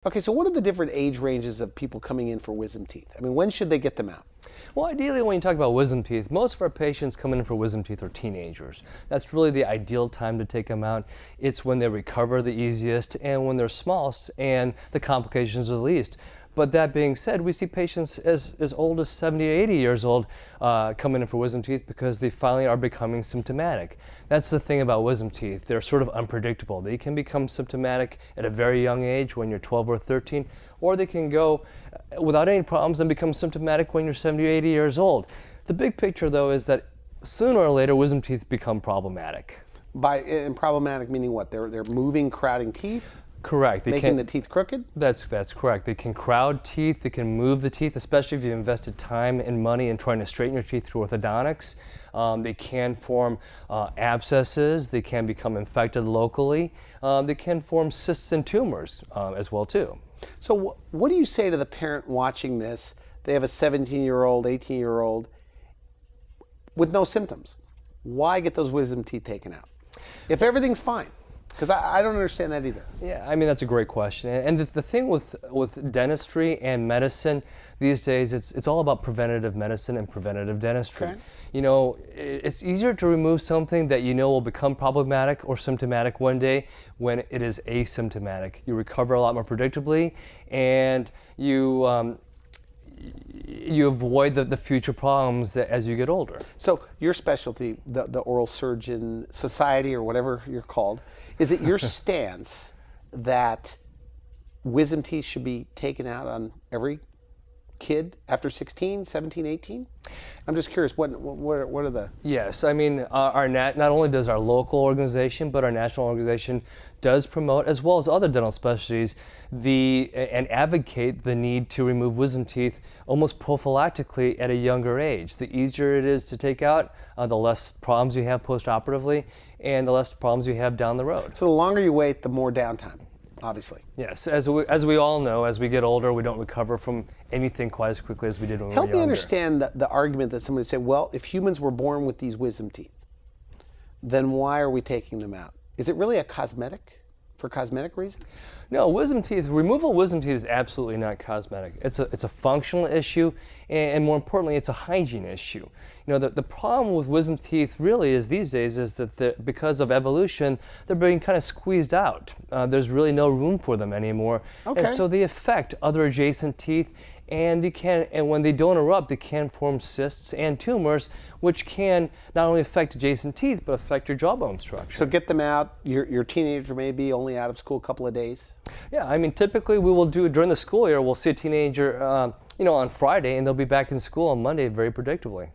Okay, so what are the different age ranges of people coming in for wisdom teeth? I mean, when should they get them out? Well, ideally, when you talk about wisdom teeth, most of our patients coming in for wisdom teeth are teenagers. That's really the ideal time to take them out. It's when they recover the easiest and when they're smallest and the complications are the least. But that being said, we see patients as old as 70 or 80 years old coming in for wisdom teeth because they finally are becoming symptomatic. That's the thing about wisdom teeth. They're sort of unpredictable. They can become symptomatic at a very young age when you're 12 or 13, or they can go without any problems and become symptomatic when you're 70 or 80 years old. The big picture, though, is that sooner or later, wisdom teeth become problematic. And problematic meaning what? They're moving, crowding teeth? Correct. Making the teeth crooked? That's correct. They can crowd teeth, they can move the teeth, especially if you invested time and money in trying to straighten your teeth through orthodontics. They can form abscesses, they can become infected locally, they can form cysts and tumors as well too. So what do you say to the parent watching this? They have a 17-year-old, 18-year-old with no symptoms. Why get those wisdom teeth taken out? If everything's fine. Because I don't understand that either. Yeah, I mean, that's a great question. And the thing with dentistry and medicine these days, it's all about preventative medicine and preventative dentistry. Okay. You know, it's easier to remove something that you know will become problematic or symptomatic one day when it is asymptomatic. You recover a lot more predictably, and you avoid the future problems as you get older. So your specialty, the Oral Surgeon Society or whatever you're called, is it your stance that wisdom teeth should be taken out on every kid after 16, 17, 18? I'm just curious, what are the... Yes, I mean, not only does our local organization, but our national organization does promote, as well as other dental specialties, and advocate the need to remove wisdom teeth almost prophylactically at a younger age. The easier it is to take out, the less problems you have post-operatively, and the less problems you have down the road. So the longer you wait, the more downtime. Obviously. Yes, as we all know, as we get older, we don't recover from anything quite as quickly as we did when we were younger. Help me understand the argument that somebody said, well, if humans were born with these wisdom teeth, then why are we taking them out? Is it really for cosmetic reasons? No, removal of wisdom teeth is absolutely not cosmetic. It's a functional issue, and more importantly, it's a hygiene issue. You know, the problem with wisdom teeth really is these days is that because of evolution, they're being kind of squeezed out. There's really no room for them anymore. Okay. And so they affect other adjacent teeth, and when they don't erupt, they can form cysts and tumors, which can not only affect adjacent teeth, but affect your jawbone structure. So get them out. Your teenager may be only out of school a couple of days. Yeah, I mean, typically we will do during the school year. We'll see a teenager, on Friday, and they'll be back in school on Monday very predictably.